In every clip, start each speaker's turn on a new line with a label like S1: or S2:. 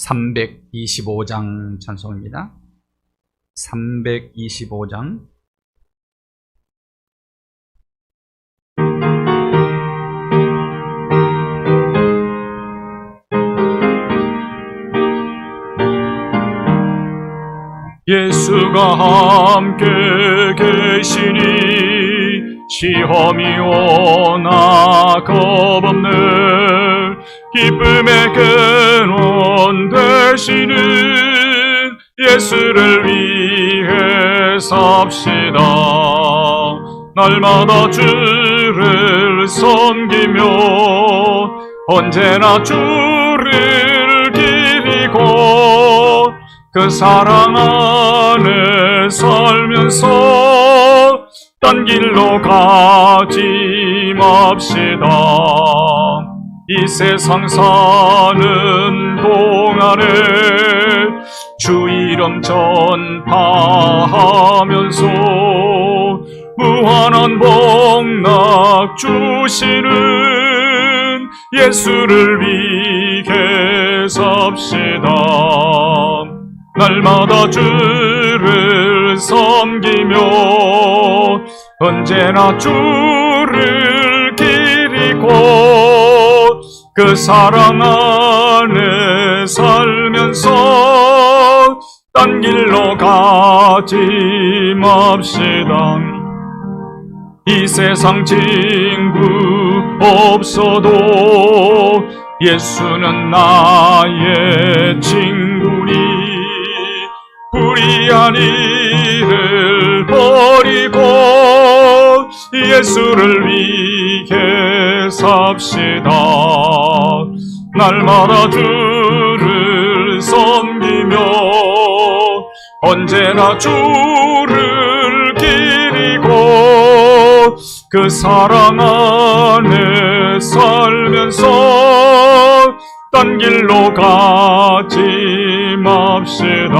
S1: 325장 찬송입니다. 325장. 예수가 함께 계시니 시험이 오나 겁없네. 기쁨의 근원 되시는 예수를 위해 삽시다. 날마다 주를 섬기며 언제나 주를 기리고 그 사랑 안에 살면서 딴 길로 가지 맙시다. 이 세상 사는 동안에 주 이름 전파하면서 무한한 복락 주시는 예수를 위해 삽시다. 날마다 주를 섬기며 언제나 주를 기리고 그 사랑 안에 살면서 딴 길로 가지 맙시다. 이 세상 친구 없어도 예수는 나의 친구니 불의한 일을 버리고 예수를 위해 삽시다. 날마다 주를 섬기며 언제나 주를 기리고 그 사랑 안에 살면서 딴 길로 가지 맙시다.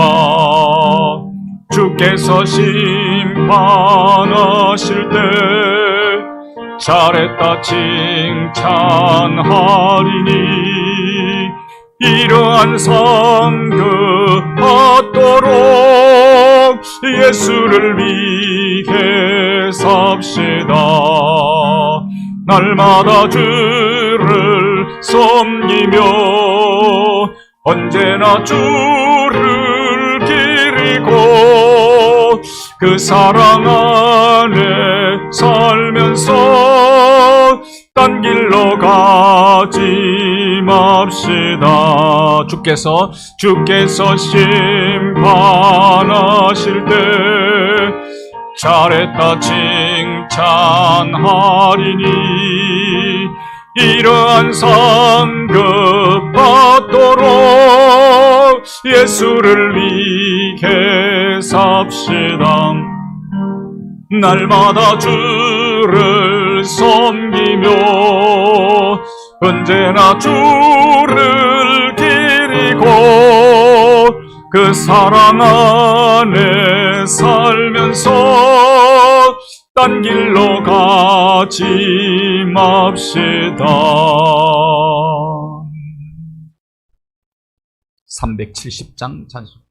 S1: 주께서 심판하실 때 잘했다 칭찬하리니 이러한 상급 받도록 예수를 위해 삽시다. 날마다 주를 섬기며 언제나 주를 기리고 그 사랑 안에 살면서 딴 길로 가지 맙시다. 주께서 심판하실 때 잘했다 칭찬하리니 이러한 상급 받도록 예수를 위해 삽시다. 날마다 주를 섬기며 언제나 주를 기리고 그 사랑 안에 살면서 딴 길로 가지 맙시다. 370장 찬송.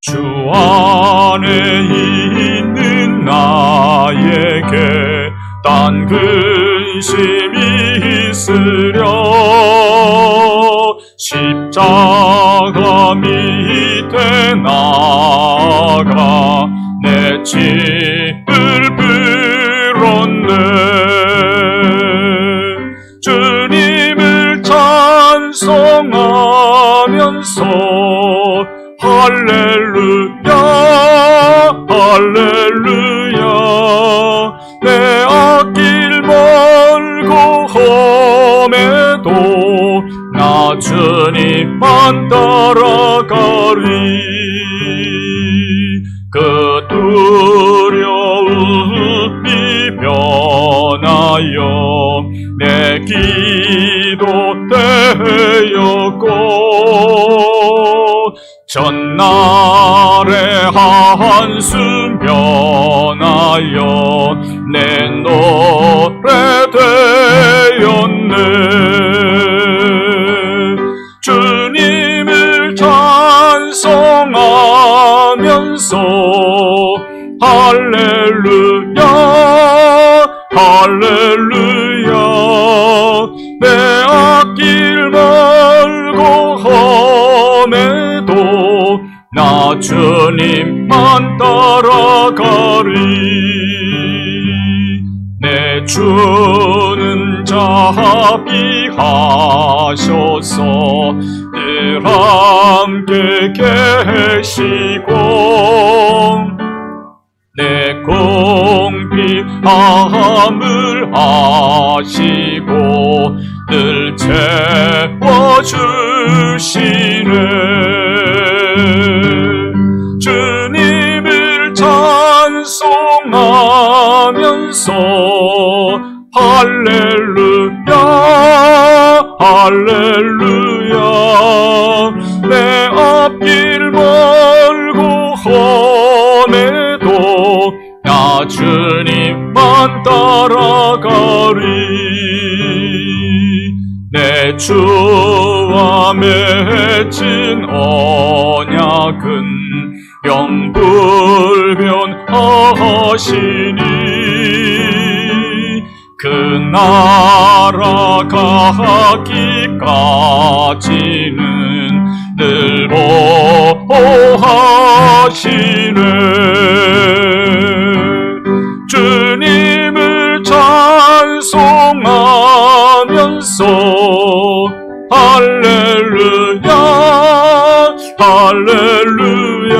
S1: 주 안에 있는 나에게 딴 근심이 있으려 십자가 밑에 나가 내 짐을 풀었네. 주님을 찬송하면서 할렐루야 할렐루야 내 앞길 멀고 험해도 나 주님만 따라가리. 그 두려움이 변하여 내 기도 되었고 전나 한숨 변하여 내 노래 되었네. 주님을 찬송하면서 할렐루야 할렐루야 내 앞길 멀고 험해도 나 주님만 따라가리. 내 주는 자비하셔서 늘 함께 계시고 내 공피함을 아시고 늘 채워주시네. 주님을 찬송하면서 할렐루야 할렐루야 내 앞길 멀고 험해도 나 주님만 따라가리. 내 주와 맺은 언약은 영불변하시니 그 나라 가기까지는 늘 보호하시네. 주님을 찬송하면서 할렐루야 할렐루야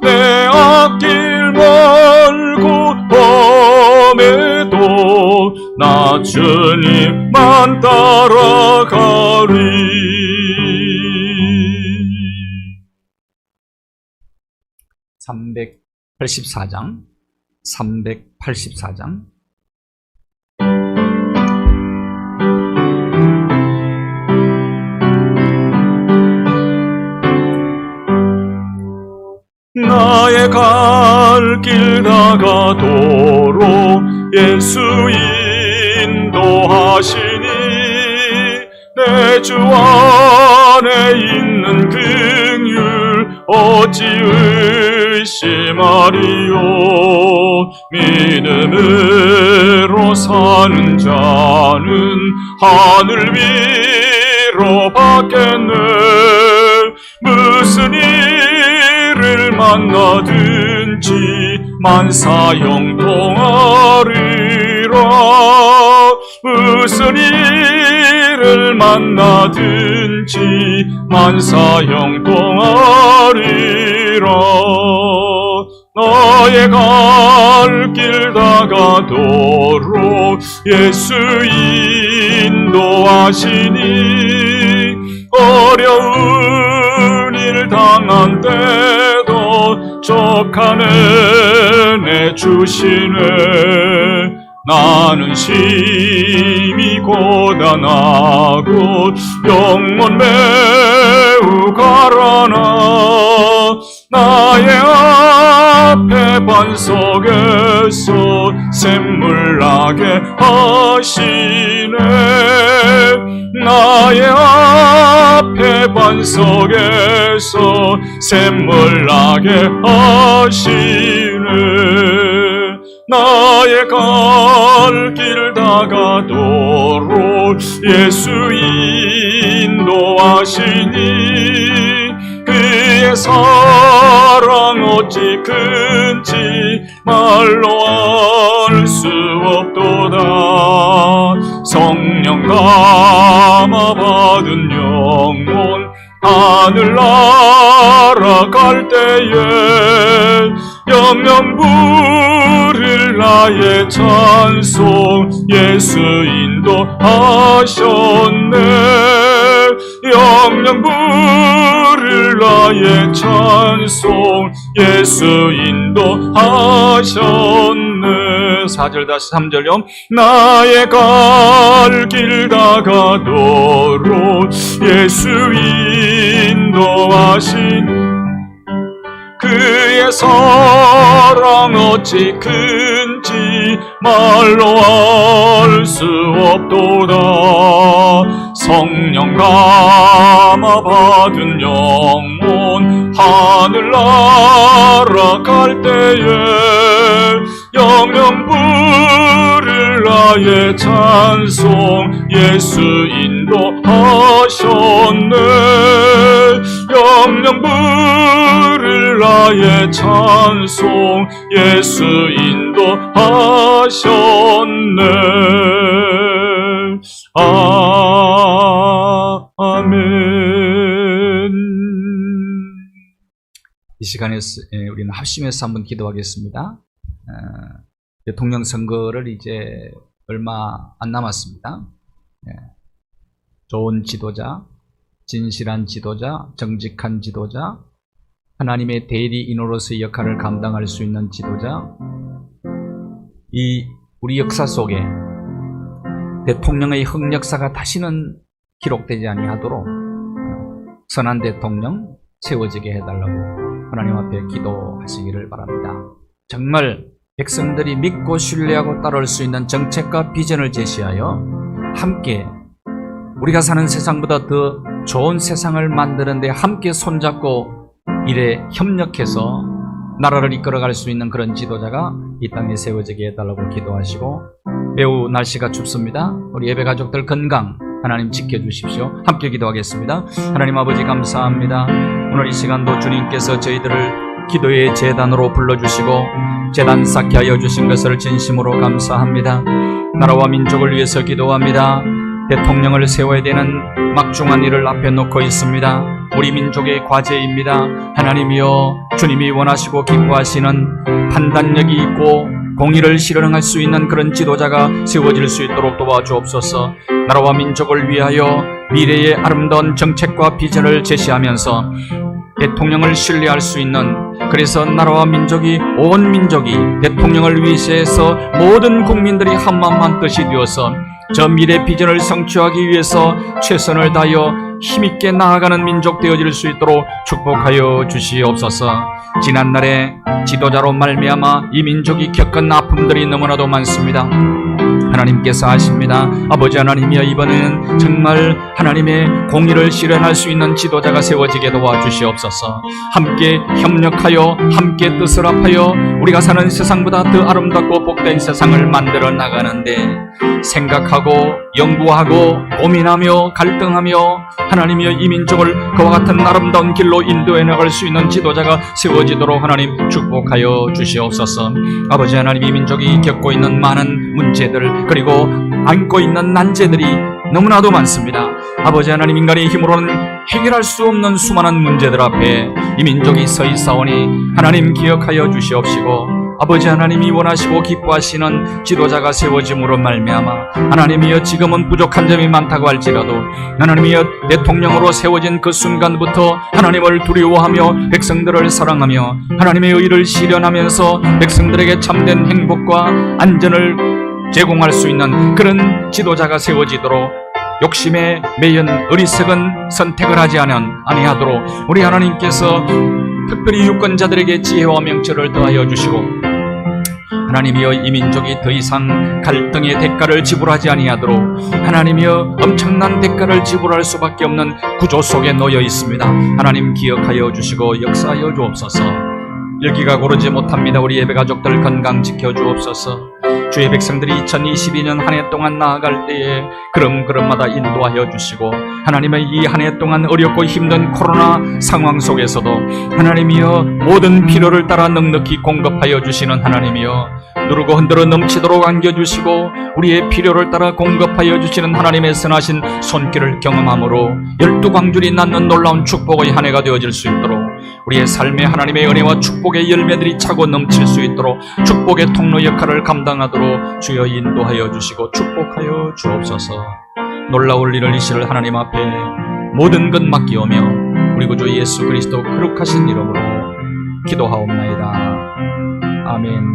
S1: 내 앞길 멀고 험해도 나 주님만 따라가리.
S2: (384장)
S1: 나의 갈 길 다가도록 예수 인도하시니 내 주 안에 있는 긍휼 어찌 의심하리요. 믿음으로 사는 자는 하늘 위로 받겠네. 무슨 일을 만나든지 만사형통하리라. 무슨 일을 만나든지 만사형통하리라. 나의 갈 길 다가도록 예수 인도하시니 어려운 일 당한 때도 족한 은혜 주시네. 나는 심히 고단하고 영혼 매우 가라나 나의 앞에 반석에서 샘물 나게 하시네. 나의 앞에 반석에서 샘물 나게 하시네. 나의 갈 길 다가도록 예수 인도하시니 그의 사랑 어찌 큰지 말로 알 수 없도다. 성령 감화 받은 영혼 하늘 날아갈 때에 영영 부를 나의 찬송 예수 인도하셨네. 영영 부를 나의 찬송 예수 인도하셨네. 4절 다시 3절요. 나의 갈 길 다가도록 예수 인도하신 그의 사랑 어찌 큰지 말로 알 수 없도다. 성령 감화 받은 영혼 하늘 날아갈 때에 영영 부를 나의 찬송 예수 인도하셨네. 영영 부를 나의 찬송 예수 인도하셨네. 아멘. 이 시간에 우리는 합심해서 한번 기도하겠습니다. 대통령 선거를 이제 얼마 안 남았습니다. 좋은 지도자, 진실한 지도자, 정직한 지도자, 하나님의 대리인으로서의 역할을 감당할 수 있는 지도자, 이 우리 역사 속에 대통령의 흑역사가 다시는 기록되지 아니하도록 선한 대통령 세워지게 해달라고 하나님 앞에 기도하시기를 바랍니다. 정말 백성들이 믿고 신뢰하고 따라올 수 있는 정책과 비전을 제시하여 함께 우리가 사는 세상보다 더 좋은 세상을 만드는 데 함께 손잡고 일에 협력해서 나라를 이끌어갈 수 있는 그런 지도자가 이 땅에 세워지게 해달라고 기도하시고, 매우 날씨가 춥습니다. 우리 예배 가족들 건강 하나님 지켜주십시오. 함께 기도하겠습니다. 하나님 아버지 감사합니다. 오늘 이 시간도 주님께서 저희들을 기도의 제단으로 불러주시고 제단 쌓게 하여 주신 것을 진심으로 감사합니다. 나라와 민족을 위해서 기도합니다. 대통령을 세워야 되는 막중한 일을 앞에 놓고 있습니다. 우리 민족의 과제입니다. 하나님이여, 주님이 원하시고 기뻐하시는 판단력이 있고 공의를 실현할 수 있는 그런 지도자가 세워질 수 있도록 도와주옵소서. 나라와 민족을 위하여 미래의 아름다운 정책과 비전을 제시하면서 대통령을 신뢰할 수 있는, 그래서 나라와 민족이, 온 민족이 대통령을 위해서 모든 국민들이 한마음만 뜻이 되어서 저 미래 비전을 성취하기 위해서 최선을 다하여 힘있게 나아가는 민족 되어질 수 있도록 축복하여 주시옵소서. 지난날에 지도자로 말미암아 이 민족이 겪은 아픔들이 너무나도 많습니다. 하나님께서 아십니다. 아버지 하나님이여, 이번에는 정말 하나님의 공의를 실현할 수 있는 지도자가 세워지게 도와주시옵소서. 함께 협력하여 함께 뜻을 합하여 우리가 사는 세상보다 더 아름답고 복된 세상을 만들어 나가는데 생각하고 연구하고 고민하며 갈등하며 하나님이여, 이 민족을 그와 같은 아름다운 길로 인도해 나갈 수 있는 지도자가 세워지도록 하나님 축복하여 주시옵소서. 아버지 하나님, 이 민족이 겪고 있는 많은 문제들, 그리고 안고 있는 난제들이 너무나도 많습니다. 아버지 하나님, 인간의 힘으로는 해결할 수 없는 수많은 문제들 앞에 이 민족이 서 있사오니 하나님 기억하여 주시옵시고, 아버지 하나님이 원하시고 기뻐하시는 지도자가 세워짐으로 말미암아 하나님이여, 지금은 부족한 점이 많다고 할지라도 하나님이여, 대통령으로 세워진 그 순간부터 하나님을 두려워하며 백성들을 사랑하며 하나님의 의를 실현하면서 백성들에게 참된 행복과 안전을 제공할 수 있는 그런 지도자가 세워지도록 욕심에 매연 어리석은 선택을 하지 아니하도록 우리 하나님께서 특별히 유권자들에게 지혜와 명철을 더하여 주시고, 하나님이여, 이 민족이 더 이상 갈등의 대가를 지불하지 아니하도록 하나님이여, 엄청난 대가를 지불할 수밖에 없는 구조 속에 놓여 있습니다. 하나님 기억하여 주시고 역사하여 주옵소서. 열기가 고르지 못합니다. 우리 예배 가족들 건강 지켜 주옵소서. 주의 백성들이 2022년 한 해 동안 나아갈 때에 걸음걸음마다 인도하여 주시고, 하나님의 이 한 해 동안 어렵고 힘든 코로나 상황 속에서도 하나님이여, 모든 필요를 따라 넉넉히 공급하여 주시는 하나님이여, 누르고 흔들어 넘치도록 안겨주시고 우리의 필요를 따라 공급하여 주시는 하나님의 선하신 손길을 경험함으로 12광줄이 낳는 놀라운 축복의 한 해가 되어질 수 있도록, 우리의 삶에 하나님의 은혜와 축복의 열매들이 차고 넘칠 수 있도록 축복의 통로 역할을 감당하도록 주여 인도하여 주시고 축복하여 주옵소서. 놀라울 일을 이실 하나님 앞에 모든 것 맡기오며 우리 구주 예수 그리스도 거룩하신 이름으로 기도하옵나이다. 아멘.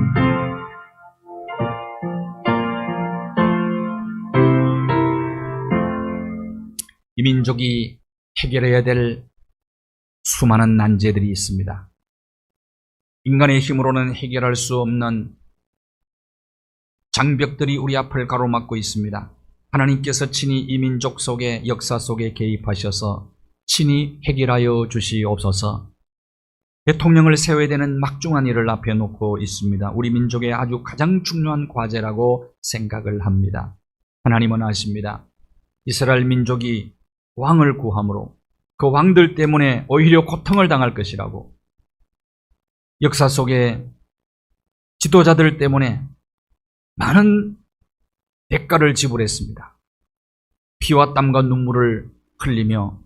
S1: 이 민족이 해결해야 될 수많은 난제들이 있습니다. 인간의 힘으로는 해결할 수 없는 장벽들이 우리 앞을 가로막고 있습니다. 하나님께서 친히 이 민족 속의 역사 속에 개입하셔서 친히 해결하여 주시옵소서. 대통령을 세워야 되는 막중한 일을 앞에 놓고 있습니다. 우리 민족의 아주 가장 중요한 과제라고 생각을 합니다. 하나님은 아십니다. 이스라엘 민족이 왕을 구함으로 그 왕들 때문에 오히려 고통을 당할 것이라고, 역사 속에 지도자들 때문에 많은 대가를 지불했습니다. 피와 땀과 눈물을 흘리며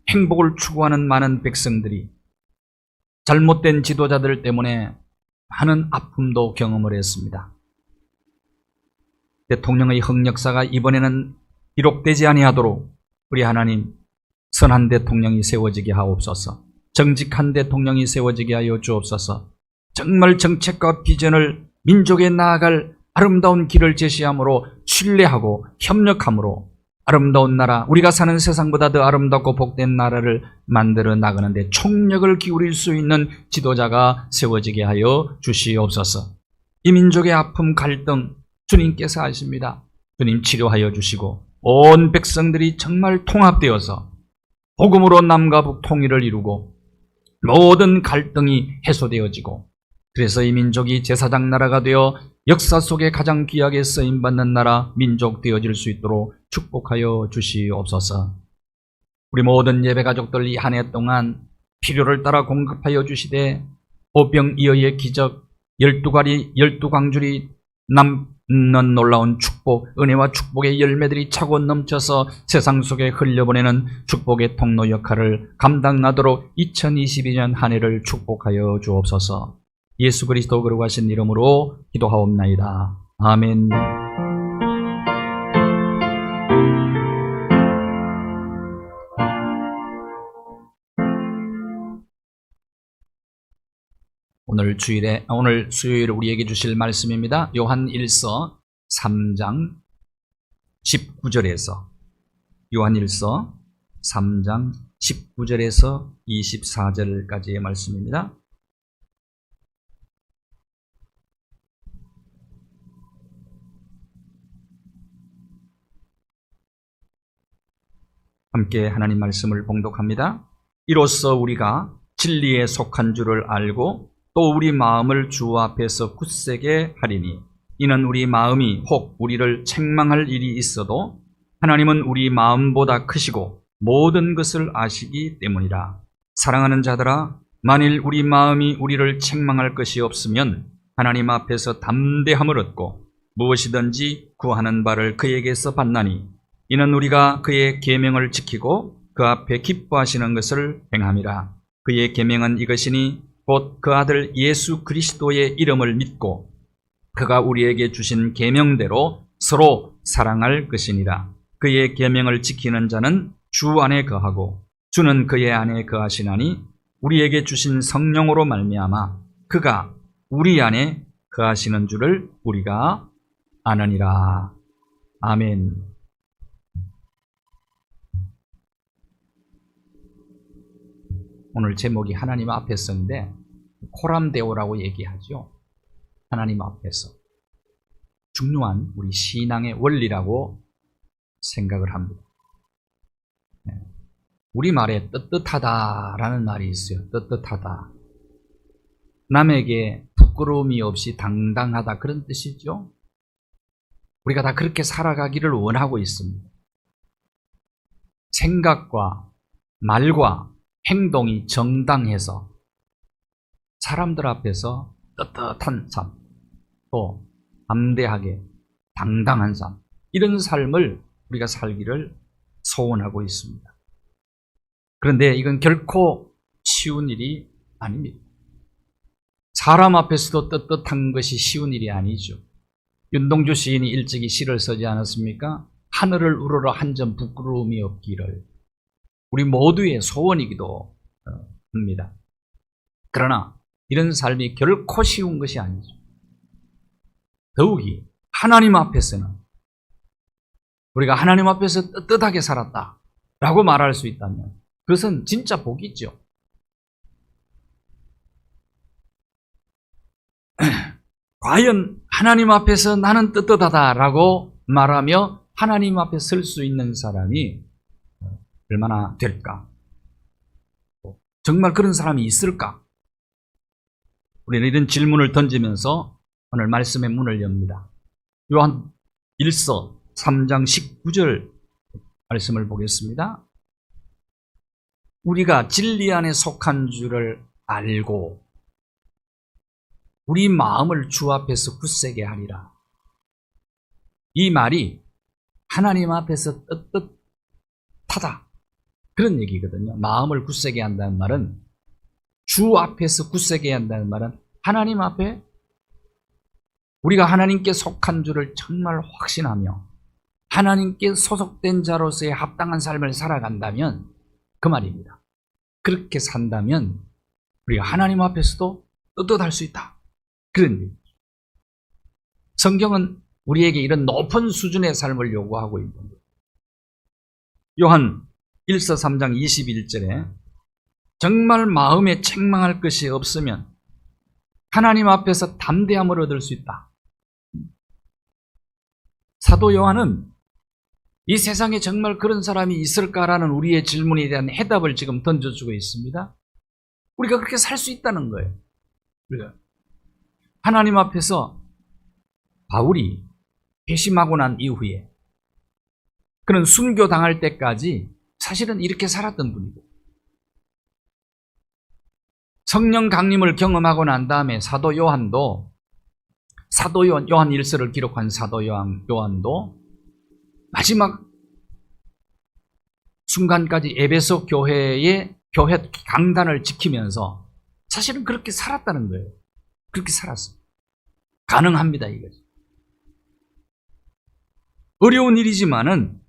S1: 행복을 추구하는 많은 백성들이 잘못된 지도자들 때문에 많은 아픔도 경험을 했습니다. 대통령의 흑역사가 이번에는 기록되지 아니하도록 우리 하나님 선한 대통령이 세워지게 하옵소서. 정직한 대통령이 세워지게 하여 주옵소서. 정말 정책과 비전을 민족에 나아갈 아름다운 길을 제시함으로 신뢰하고 협력함으로 아름다운 나라, 우리가 사는 세상보다 더 아름답고 복된 나라를 만들어 나가는데 총력을 기울일 수 있는 지도자가 세워지게 하여 주시옵소서. 이 민족의 아픔, 갈등 주님께서 아십니다. 주님 치료하여 주시고 온 백성들이 정말 통합되어서 복음으로 남과 북 통일을 이루고 모든 갈등이 해소되어지고, 그래서 이 민족이 제사장 나라가 되어 역사 속에 가장 귀하게 쓰임받는 나라, 민족 되어질 수 있도록 축복하여 주시옵소서. 우리 모든 예배가족들 이 한 해 동안 필요를 따라 공급하여 주시되 오병이어의 기적, 12광줄이 남는 놀라운 축복, 은혜와 축복의 열매들이 차고 넘쳐서 세상 속에 흘려보내는 축복의 통로 역할을 감당하도록 2022년 한 해를 축복하여 주옵소서. 예수 그리스도 거룩하신 이름으로 기도하옵나이다. 아멘. 오늘 수요일에 우리에게 주실 말씀입니다. 요한 1서 3장 19절에서 요한 1서 3장 19절에서 24절까지의 말씀입니다. 함께 하나님 말씀을 봉독합니다. 이로써 우리가 진리에 속한 줄을 알고 또 우리 마음을 주 앞에서 굳세게 하리니, 이는 우리 마음이 혹 우리를 책망할 일이 있어도 하나님은 우리 마음보다 크시고 모든 것을 아시기 때문이라. 사랑하는 자들아, 만일 우리 마음이 우리를 책망할 것이 없으면 하나님 앞에서 담대함을 얻고 무엇이든지 구하는 바를 그에게서 받나니, 이는 우리가 그의 계명을 지키고 그 앞에 기뻐하시는 것을 행함이라. 그의 계명은 이것이니 곧 그 아들 예수 그리스도의 이름을 믿고 그가 우리에게 주신 계명대로 서로 사랑할 것이니라. 그의 계명을 지키는 자는 주 안에 거하고 주는 그의 안에 거하시나니, 우리에게 주신 성령으로 말미암아 그가 우리 안에 거하시는 줄을 우리가 아느니라. 아멘. 오늘 제목이 하나님 앞에서인데 코람데오라고 얘기하죠. 하나님 앞에서. 중요한 우리 신앙의 원리라고 생각을 합니다. 우리말에 떳떳하다라는 말이 있어요. 떳떳하다. 남에게 부끄러움이 없이 당당하다, 그런 뜻이죠. 우리가 다 그렇게 살아가기를 원하고 있습니다. 생각과 말과 행동이 정당해서 사람들 앞에서 떳떳한 삶, 또 담대하게 당당한 삶, 이런 삶을 우리가 살기를 소원하고 있습니다. 그런데 이건 결코 쉬운 일이 아닙니다. 사람 앞에서도 떳떳한 것이 쉬운 일이 아니죠. 윤동주 시인이 일찍이 시를 쓰지 않았습니까? 하늘을 우러러 한 점 부끄러움이 없기를. 우리 모두의 소원이기도 합니다. 그러나 이런 삶이 결코 쉬운 것이 아니죠. 더욱이 하나님 앞에서는, 우리가 하나님 앞에서 떳떳하게 살았다라고 말할 수 있다면 그것은 진짜 복이죠. 과연 하나님 앞에서 나는 떳떳하다라고 말하며 하나님 앞에 설 수 있는 사람이 얼마나 될까? 정말 그런 사람이 있을까? 우리는 이런 질문을 던지면서 오늘 말씀의 문을 엽니다. 요한 1서 3장 19절 말씀을 보겠습니다. 우리가 진리 안에 속한 줄을 알고 우리 마음을 주 앞에서 굳세게 하리라. 이 말이 하나님 앞에서 떳떳하다 그런 얘기거든요. 마음을 굳세게 한다는 말은, 주 앞에서 굳세게 한다는 말은 하나님 앞에 우리가 하나님께 속한 줄을 정말 확신하며 하나님께 소속된 자로서의 합당한 삶을 살아간다면 그 말입니다. 그렇게 산다면 우리가 하나님 앞에서도 떳떳할 수 있다. 그런 얘기죠. 성경은 우리에게 이런 높은 수준의 삶을 요구하고 있는 거예요. 요한 1서 3장 21절에 정말 마음에 책망할 것이 없으면 하나님 앞에서 담대함을 얻을 수 있다. 사도 요한은 이 세상에 정말 그런 사람이 있을까라는 우리의 질문에 대한 해답을 지금 던져주고 있습니다. 우리가 그렇게 살 수 있다는 거예요. 하나님 앞에서 바울이 회심하고 난 이후에 그는 순교당할 때까지 사실은 이렇게 살았던 분이고, 성령 강림을 경험하고 난 다음에 사도 요한 1서를 기록한 사도 요한도 마지막 순간까지 에베소 교회 강단을 지키면서 사실은 그렇게 살았다는 거예요. 그렇게 살았어요. 가능합니다, 이거죠. 어려운 일이지만은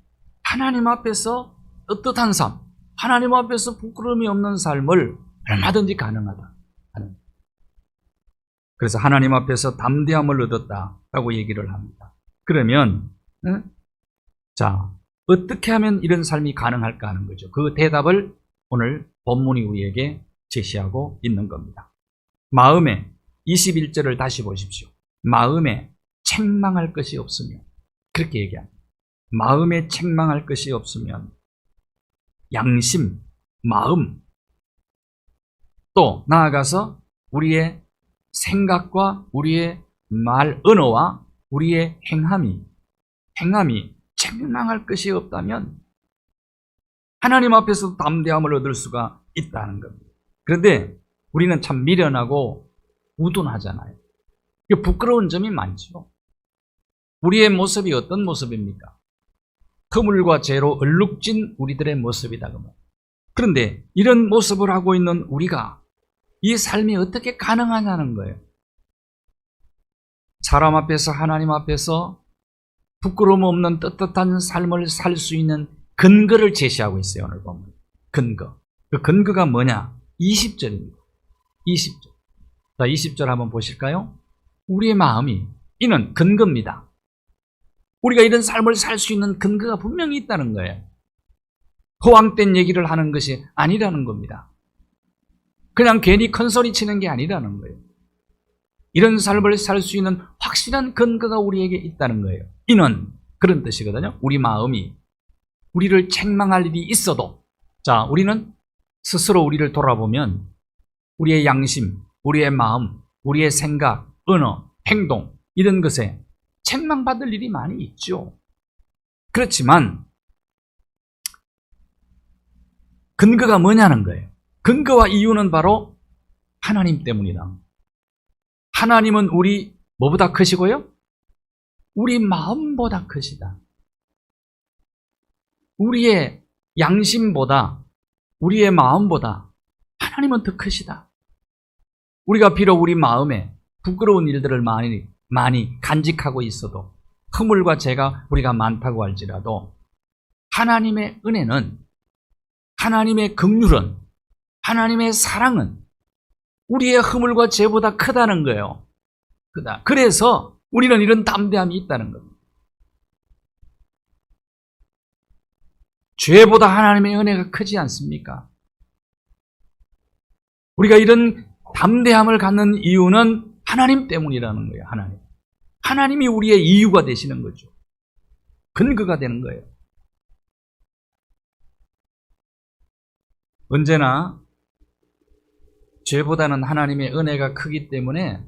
S1: 하나님 앞에서 떳떳한 삶, 하나님 앞에서 부끄러움이 없는 삶을 얼마든지 가능하다. 그래서 하나님 앞에서 담대함을 얻었다라고 얘기를 합니다. 그러면 자, 어떻게 하면 이런 삶이 가능할까 하는 거죠. 그 대답을 오늘 본문이 우리에게 제시하고 있는 겁니다. 마음에 21절을 다시 보십시오. 마음에 책망할 것이 없으면, 그렇게 얘기합니다. 마음에 책망할 것이 없으면 양심, 마음, 또 나아가서 우리의 생각과 우리의 말, 언어와 우리의 행함이 책망할 것이 없다면 하나님 앞에서 담대함을 얻을 수가 있다는 겁니다. 그런데 우리는 참 미련하고 우둔하잖아요. 부끄러운 점이 많죠. 우리의 모습이 어떤 모습입니까? 허물과 죄로 얼룩진 우리들의 모습이다. 그런데 이런 모습을 하고 있는 우리가 이 삶이 어떻게 가능하냐는 거예요. 사람 앞에서, 하나님 앞에서 부끄러움 없는 떳떳한 삶을 살 수 있는 근거를 제시하고 있어요. 오늘 보면 근거. 그 근거가 뭐냐? 20절입니다. 20절. 자, 20절 한번 보실까요? 우리의 마음이, 이는 근거입니다. 우리가 이런 삶을 살 수 있는 근거가 분명히 있다는 거예요. 허황된 얘기를 하는 것이 아니라는 겁니다. 그냥 괜히 큰 소리 치는 게 아니라는 거예요. 이런 삶을 살 수 있는 확실한 근거가 우리에게 있다는 거예요. 이는 그런 뜻이거든요. 우리 마음이 우리를 책망할 일이 있어도, 자, 우리는 스스로 우리를 돌아보면 우리의 양심, 우리의 마음, 우리의 생각, 언어, 행동, 이런 것에 책망받을 일이 많이 있죠. 그렇지만 근거가 뭐냐는 거예요. 근거와 이유는 바로 하나님 때문이다. 하나님은 우리 뭐보다 크시고요? 우리 마음보다 크시다. 우리의 양심보다, 우리의 마음보다 하나님은 더 크시다. 우리가 비록 우리 마음에 부끄러운 일들을 많이 간직하고 있어도, 허물과 죄가 우리가 많다고 할지라도 하나님의 은혜는, 하나님의 긍휼은, 하나님의 사랑은 우리의 허물과 죄보다 크다는 거예요. 크다. 그래서 우리는 이런 담대함이 있다는 겁니다. 죄보다 하나님의 은혜가 크지 않습니까? 우리가 이런 담대함을 갖는 이유는 하나님 때문이라는 거예요. 하나님이 우리의 이유가 되시는 거죠. 근거가 되는 거예요. 언제나 죄보다는 하나님의 은혜가 크기 때문에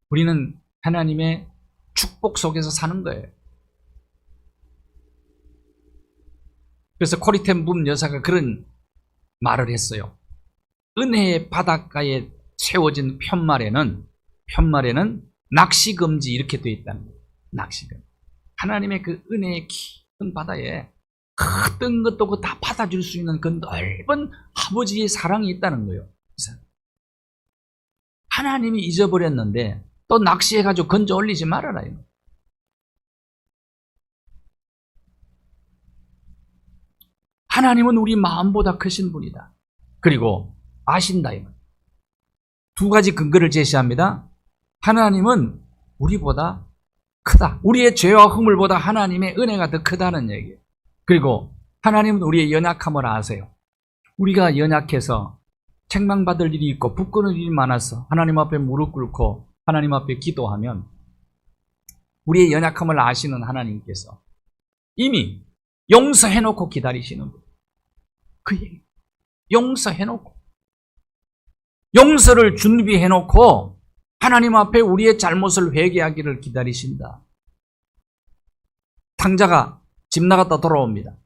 S1: 우리는 하나님의 축복 속에서 사는 거예요. 그래서 코리텐 붐 여사가 그런 말을 했어요. 은혜의 바닷가에 세워진 편말에는 낚시금지 이렇게 되어 있다는 거예요. 낚시금지. 하나님의 그 은혜의 깊은 바다에 어떤 것도 다 받아줄 수 있는 그 넓은 아버지의 사랑이 있다는 거예요. 하나님이 잊어버렸는데 또 낚시해가지고 건져 올리지 말아라. 하나님은 우리 마음보다 크신 분이다. 그리고 아신다. 두 가지 근거를 제시합니다. 하나님은 우리보다 크다. 우리의 죄와 허물보다 하나님의 은혜가 더 크다는 얘기예요. 그리고 하나님은 우리의 연약함을 아세요. 우리가 연약해서 책망받을 일이 있고 부끄러운 일이 많아서 하나님 앞에 무릎 꿇고 하나님 앞에 기도하면 우리의 연약함을 아시는 하나님께서 이미 용서해놓고 기다리시는 분. 그 얘기. 용서해놓고. 용서를 준비해놓고 하나님 앞에 우리의 잘못을 회개하기를 기다리신다. 탕자가 집 나갔다 돌아옵니다.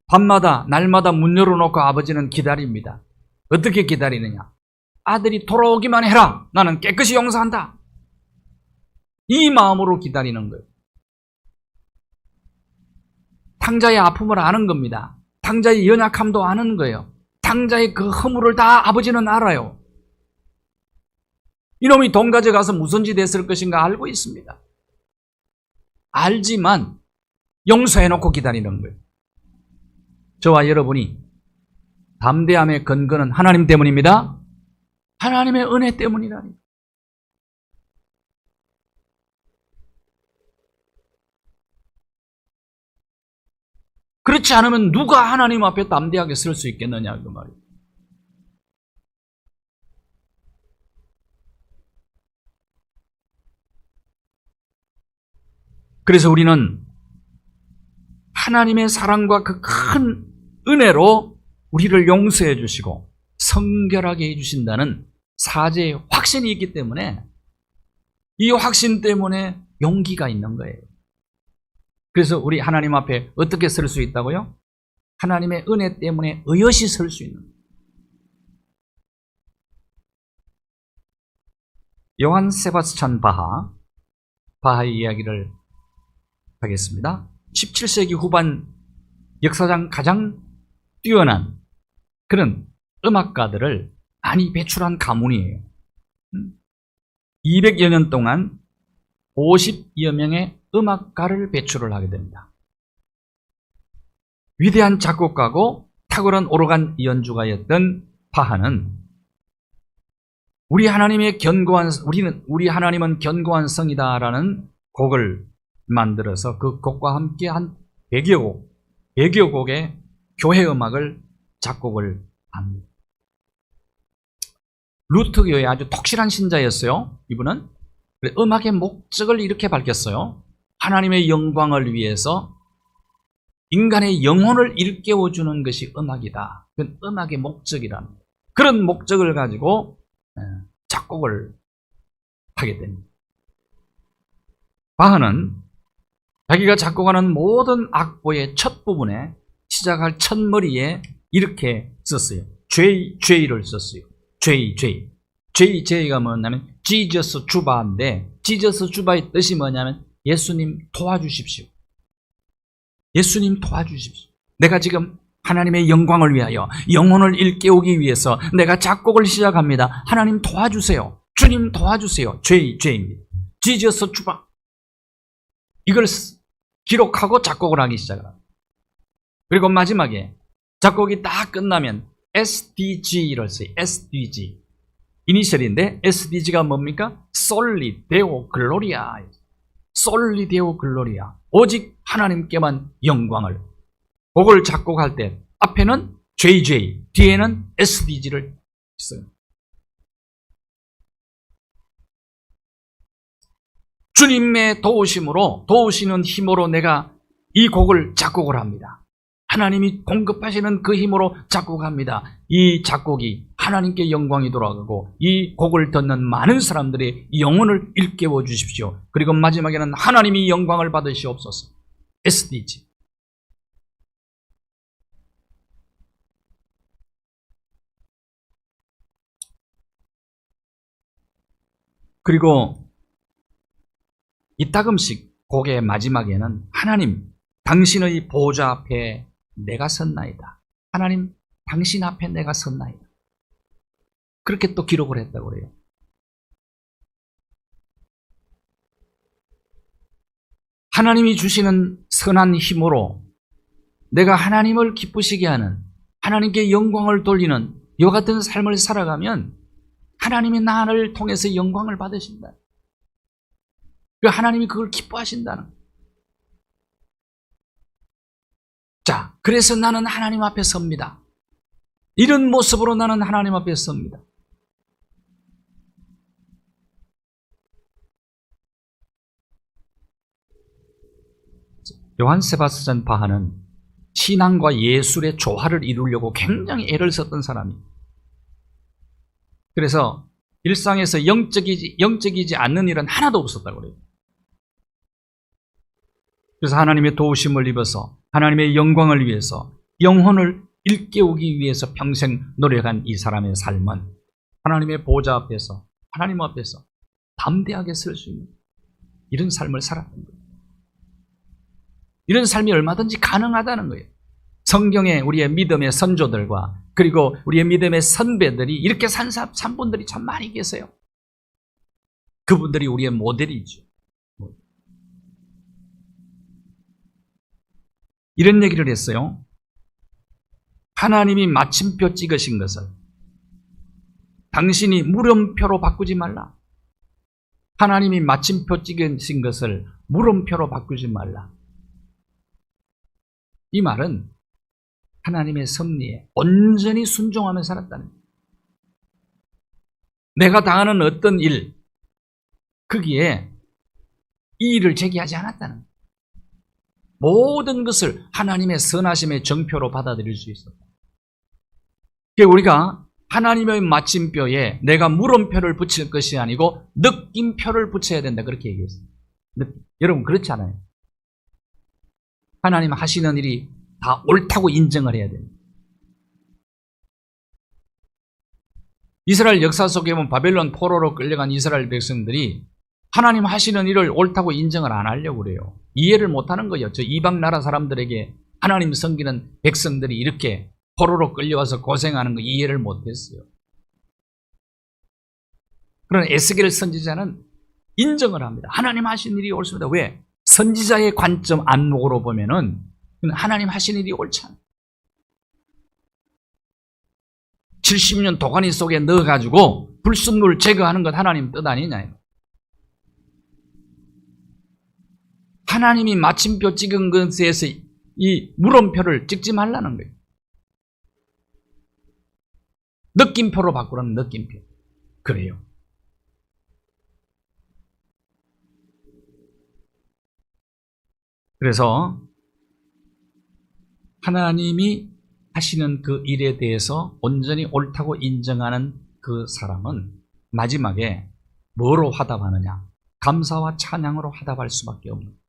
S1: 밤마다 날마다 문 열어놓고 아버지는 기다립니다. 어떻게 기다리느냐? 아들이 돌아오기만 해라. 나는 깨끗이 용서한다. 이 마음으로 기다리는 거예요. 탕자의 아픔을 아는 겁니다. 탕자의 연약함도 아는 거예요. 탕자의 그 허물을 다 아버지는 알아요. 이놈이 돈 가져가서 무슨 짓 했을 것인가 알고 있습니다. 알지만 용서해놓고 기다리는 거예요. 저와 여러분이 담대함의 근거는 하나님 때문입니다. 하나님의 은혜 때문이라니. 그렇지 않으면 누가 하나님 앞에 담대하게 설 수 있겠느냐 그 말이에요. 그래서 우리는 하나님의 사랑과 그 큰 은혜로 우리를 용서해 주시고 성결하게 해 주신다는 사죄의 확신이 있기 때문에 이 확신 때문에 용기가 있는 거예요. 그래서 우리 하나님 앞에 어떻게 설 수 있다고요? 하나님의 은혜 때문에 의젓이 설 수 있는 거예요. 요한 세바스찬 바하의 이야기를 하겠습니다. 17세기 후반 역사상 가장 뛰어난 그런 음악가들을 많이 배출한 가문이에요. 200여 년 동안 50여 명의 음악가를 배출을 하게 됩니다. 위대한 작곡가고 탁월한 오르간 연주가였던 바하는 우리 하나님은 견고한 성이다라는 곡을 만들어서 그 곡과 함께 한 100여 곡의 교회 음악을 작곡을 합니다. 루트교의 아주 독실한 신자였어요. 이분은 음악의 목적을 이렇게 밝혔어요. 하나님의 영광을 위해서 인간의 영혼을 일깨워주는 것이 음악이다. 그건 음악의 목적이라는 거예요. 그런 목적을 가지고 작곡을 하게 됩니다. 바하는 자기가 작곡하는 모든 악보의 첫 부분에 시작할 첫머리에 이렇게 썼어요. 죄를 썼어요. 죄가 뭐냐면 지저스 주바인데 지저스 주바의 뜻이 뭐냐면 예수님 도와주십시오. 예수님 도와주십시오. 내가 지금 하나님의 영광을 위하여 영혼을 일깨우기 위해서 내가 작곡을 시작합니다. 하나님 도와주세요. 주님 도와주세요. 죄입니다. 지저스 주바. 이걸 기록하고 작곡을 하기 시작합니다. 그리고 마지막에 작곡이 다 끝나면 SDG를 써요. SDG. 이니셜인데 SDG가 뭡니까? 솔리 데오 글로리아. 솔리 데오 글로리아. 오직 하나님께만 영광을. 곡을 작곡할 때 앞에는 JJ, 뒤에는 SDG를 써요. 주님의 도우시는 힘으로 내가 이 곡을 작곡을 합니다. 하나님이 공급하시는 그 힘으로 작곡합니다. 이 작곡이 하나님께 영광이 돌아가고 이 곡을 듣는 많은 사람들의 영혼을 일깨워 주십시오. 그리고 마지막에는 하나님이 영광을 받으시옵소서. SDG. 그리고 이따금씩 곡의 마지막에는 하나님, 당신의 보좌 앞에 내가 섰나이다. 하나님, 당신 앞에 내가 섰나이다. 그렇게 또 기록을 했다고 그래요. 하나님이 주시는 선한 힘으로 내가 하나님을 기쁘시게 하는, 하나님께 영광을 돌리는 이와 같은 삶을 살아가면 하나님이 나를 통해서 영광을 받으신다. 하나님이 그걸 기뻐하신다는 거예요. 자, 그래서 나는 하나님 앞에 섭니다. 이런 모습으로 나는 하나님 앞에 섭니다. 요한 세바스찬 바하는 신앙과 예술의 조화를 이루려고 굉장히 애를 썼던 사람이에요. 그래서 일상에서 영적이지 않는 일은 하나도 없었다고 그래요. 그래서 하나님의 도우심을 입어서 하나님의 영광을 위해서 영혼을 일깨우기 위해서 평생 노력한 이 사람의 삶은 하나님의 보좌 앞에서, 하나님 앞에서 담대하게 설 수 있는 이런 삶을 살았던 거예요. 이런 삶이 얼마든지 가능하다는 거예요. 성경에 우리의 믿음의 선조들과 그리고 우리의 믿음의 선배들이 이렇게 산 분들이 참 많이 계세요. 그분들이 우리의 모델이죠. 이런 얘기를 했어요. 하나님이 마침표 찍으신 것을 당신이 물음표로 바꾸지 말라. 하나님이 마침표 찍으신 것을 물음표로 바꾸지 말라. 이 말은 하나님의 섭리에 온전히 순종하며 살았다는 거예요. 내가 당하는 어떤 일, 거기에 이의를 제기하지 않았다는 거예요. 모든 것을 하나님의 선하심의 정표로 받아들일 수 있었다. 우리가 하나님의 마침표에 내가 물음표를 붙일 것이 아니고 느낌표를 붙여야 된다, 그렇게 얘기했어요. 여러분, 그렇지 않아요? 하나님 하시는 일이 다 옳다고 인정을 해야 됩니다. 이스라엘 역사 속에 보면 바벨론 포로로 끌려간 이스라엘 백성들이 하나님 하시는 일을 옳다고 인정을 안 하려고 그래요. 이해를 못하는 거예요. 저 이방 나라 사람들에게 하나님 섬기는 백성들이 이렇게 포로로 끌려와서 고생하는 거 이해를 못했어요. 그러나 에스겔 선지자는 인정을 합니다. 하나님 하신 일이 옳습니다. 왜? 선지자의 관점 안목으로 보면은 하나님 하신 일이 옳지 않아요. 70년 도가니 속에 넣어가지고 불순물 제거하는 것 하나님 뜻 아니냐. 하나님이 마침표 찍은 것에서 이 물음표를 찍지 말라는 거예요. 느낌표로 바꾸라는 느낌표. 그래요. 그래서 하나님이 하시는 그 일에 대해서 온전히 옳다고 인정하는 그 사람은 마지막에 뭐로 화답하느냐? 감사와 찬양으로 화답할 수밖에 없는 거예요.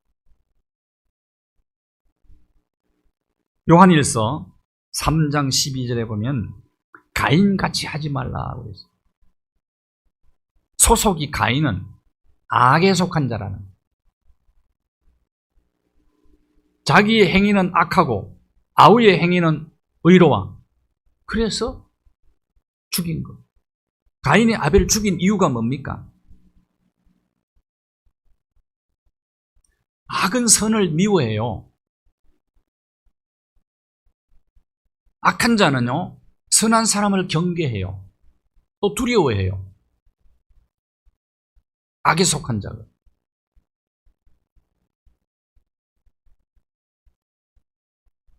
S1: 요한일서 3장 12절에 보면 가인같이 하지 말라고 했어요. 소속이 가인은 악에 속한 자라는 거예요. 자기의 행위는 악하고 아우의 행위는 의로워. 그래서 죽인 거. 가인이 아벨을 죽인 이유가 뭡니까? 악은 선을 미워해요. 악한 자는요, 선한 사람을 경계해요. 또 두려워해요. 악에 속한 자가.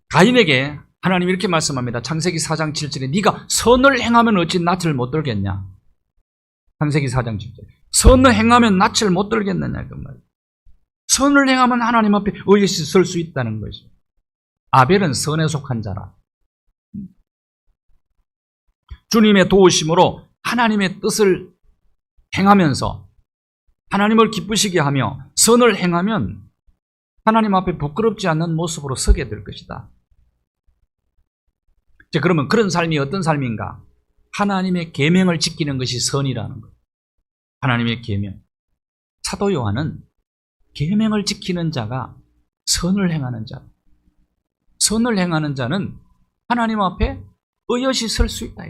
S1: 가인에게 하나님이 이렇게 말씀합니다. 창세기 4장 7절에 네가 선을 행하면 어찌 낯을 못 들겠냐. 창세기 4장 7절. 선을 행하면 낯을 못 들겠느냐 그 말. 선을 행하면 하나님 앞에 의시 설 수 있다는 것이. 아벨은 선에 속한 자라. 주님의 도우심으로 하나님의 뜻을 행하면서 하나님을 기쁘시게 하며 선을 행하면 하나님 앞에 부끄럽지 않는 모습으로 서게 될 것이다. 자, 그러면 그런 삶이 어떤 삶인가? 하나님의 계명을 지키는 것이 선이라는 것. 하나님의 계명. 사도 요한은 계명을 지키는 자가 선을 행하는 자. 선을 행하는 자는 하나님 앞에 의젓이 설 수 있다.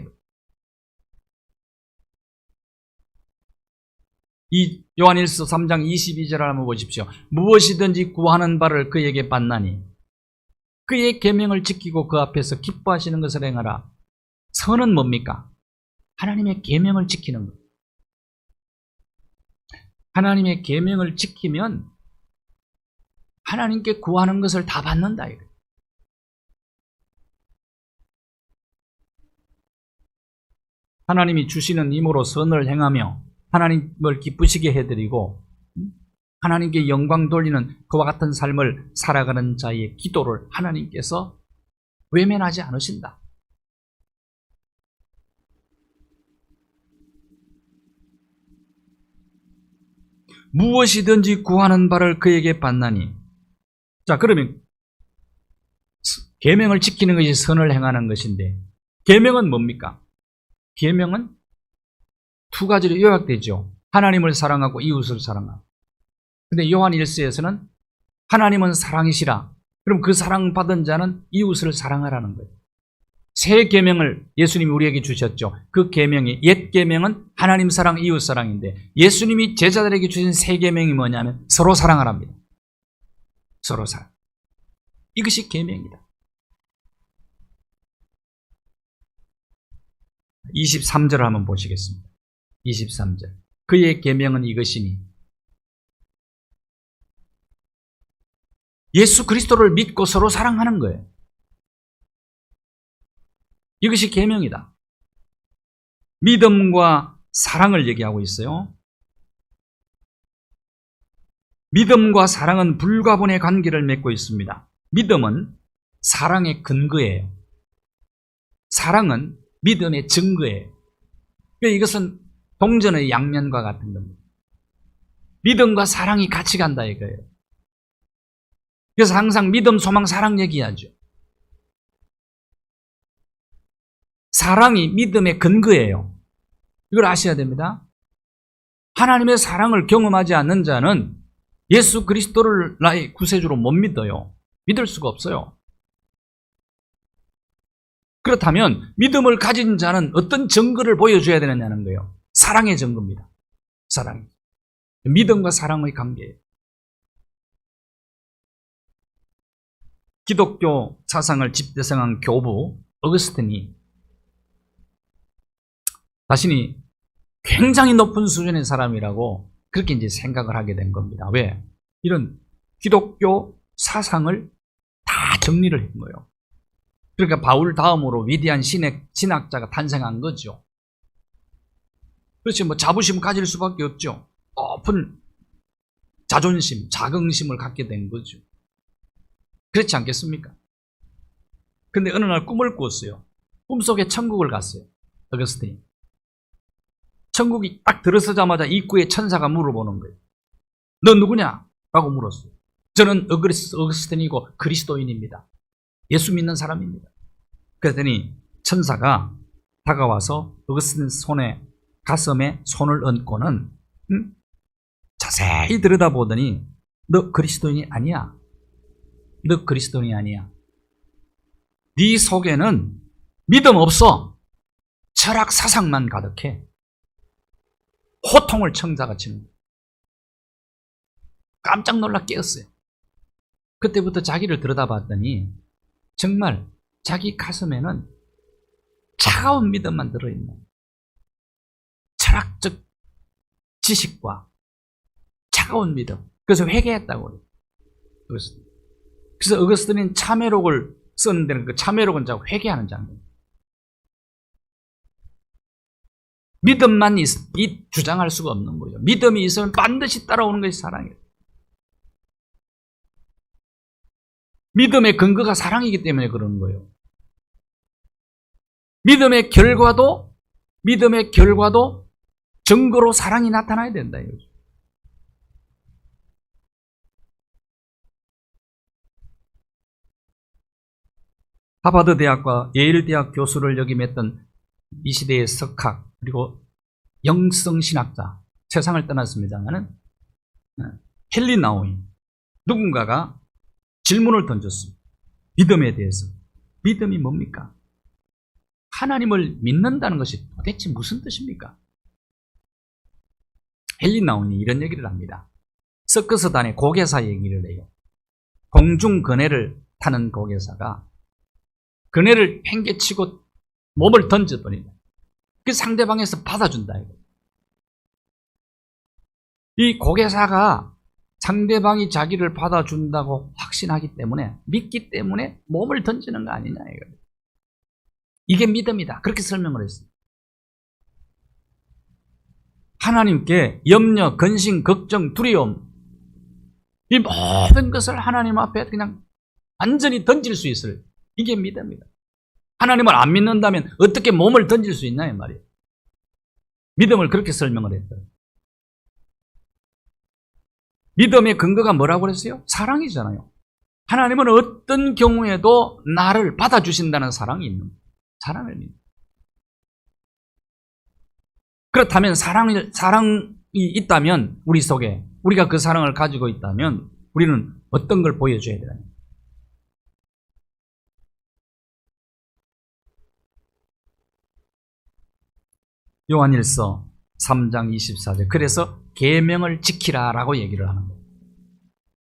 S1: 이 요한일서 3장 22절을 한번 보십시오. 무엇이든지 구하는 바를 그에게 받나니 그의 계명을 지키고 그 앞에서 기뻐하시는 것을 행하라. 선은 뭡니까? 하나님의 계명을 지키는 것. 하나님의 계명을 지키면 하나님께 구하는 것을 다 받는다. 하나님이 주시는 힘으로 선을 행하며 하나님을 기쁘시게 해드리고 하나님께 영광 돌리는 그와 같은 삶을 살아가는 자의 기도를 하나님께서 외면하지 않으신다. 무엇이든지 구하는 바를 그에게 받나니. 자, 그러면 계명을 지키는 것이 선을 행하는 것인데 계명은 뭡니까? 계명은 두 가지로 요약되죠. 하나님을 사랑하고 이웃을 사랑하고. 근데 요한 1서에서는 하나님은 사랑이시라. 그럼 그 사랑받은 자는 이웃을 사랑하라는 거예요. 새 계명을 예수님이 우리에게 주셨죠. 그 계명이, 옛 계명은 하나님 사랑, 이웃 사랑인데 예수님이 제자들에게 주신 새 계명이 뭐냐면 서로 사랑하랍니다. 서로 사랑. 이것이 계명이다. 23절을 한번 보시겠습니다. 23절. 그의 계명은 이것이니 예수 그리스도를 믿고 서로 사랑하는 거예요. 이것이 계명이다. 믿음과 사랑을 얘기하고 있어요. 믿음과 사랑은 불가분의 관계를 맺고 있습니다. 믿음은 사랑의 근거예요. 사랑은 믿음의 증거예요. 이것은 동전의 양면과 같은 겁니다. 믿음과 사랑이 같이 간다 이거예요. 그래서 항상 믿음, 소망, 사랑 얘기하죠. 사랑이 믿음의 근거예요. 이걸 아셔야 됩니다. 하나님의 사랑을 경험하지 않는 자는 예수 그리스도를 나의 구세주로 못 믿어요. 믿을 수가 없어요. 그렇다면 믿음을 가진 자는 어떤 증거를 보여줘야 되느냐는 거예요. 사랑의 증거입니다. 사랑. 믿음과 사랑의 관계예요. 기독교 사상을 집대성한 교부 어거스틴이 자신이 굉장히 높은 수준의 사람이라고 그렇게 이제 생각을 하게 된 겁니다. 왜? 이런 기독교 사상을 다 정리를 한 거예요. 그러니까 바울 다음으로 위대한 신학자가 탄생한 거죠. 그렇지, 뭐 자부심 가질 수밖에 없죠. 높은 자존심, 자긍심을 갖게 된 거죠. 그렇지 않겠습니까? 근데 어느 날 꿈을 꿨어요. 꿈속에 천국을 갔어요. 어거스틴이. 천국이 딱 들어서자마자 입구에 천사가 물어보는 거예요. 너 누구냐? 라고 물었어요. 저는 어거스틴이고 그리스도인입니다. 예수 믿는 사람입니다. 그랬더니 천사가 다가와서 어거스틴 가슴에 손을 얹고는 자세히 들여다보더니 너 그리스도인이 아니야. 너 그리스도인이 아니야. 네 속에는 믿음 없어. 철학 사상만 가득해. 호통을 청자가 치는 거예요. 깜짝 놀라 깨었어요. 그때부터 자기를 들여다봤더니 정말 자기 가슴에는 차가운 믿음만 들어있는 철학적 지식과 차가운 믿음. 그래서 회개했다고 그래요. 그래서 어거스틴은 참회록을 썼는데 그 참회록은 자꾸 회개하는 장면. 믿음만 주장할 수가 없는 거예요. 믿음이 있으면 반드시 따라오는 것이 사랑이에요. 믿음의 근거가 사랑이기 때문에 그러는 거예요. 믿음의 결과도 증거로 사랑이 나타나야 된다 이거죠. 하버드 대학과 예일 대학 교수를 역임했던 이 시대의 석학 그리고 영성신학자 세상을 떠났습니다만은 헨리 나우인 누군가가 질문을 던졌습니다. 믿음에 대해서. 믿음이 뭡니까? 하나님을 믿는다는 것이 도대체 무슨 뜻입니까? 헨리 나우인이 이런 얘기를 합니다. 서커스단의 고개사 얘기를 해요. 공중 그네를 타는 고개사가 그네를 팽개치고 몸을 던져버린다. 그 상대방에서 받아준다. 이 고개사가 상대방이 자기를 받아준다고 확신하기 때문에 믿기 때문에 몸을 던지는 거 아니냐 이거예요. 이게 믿음이다. 그렇게 설명을 했어요. 하나님께 염려, 근심, 걱정, 두려움 이 모든 것을 하나님 앞에 그냥 완전히 던질 수 있을 이게 믿음이다. 하나님을 안 믿는다면 어떻게 몸을 던질 수 있나 이 말이에요. 믿음을 그렇게 설명을 했어요. 믿음의 근거가 뭐라고 그랬어요? 사랑이잖아요. 하나님은 어떤 경우에도 나를 받아주신다는 사랑이 있는 거예요. 사랑을 믿는. 그렇다면 사랑이 있다면 우리 속에 우리가 그 사랑을 가지고 있다면 우리는 어떤 걸 보여줘야 되나요? 요한일서 3장 24절 그래서 계명을 지키라라고 얘기를 하는 거예요.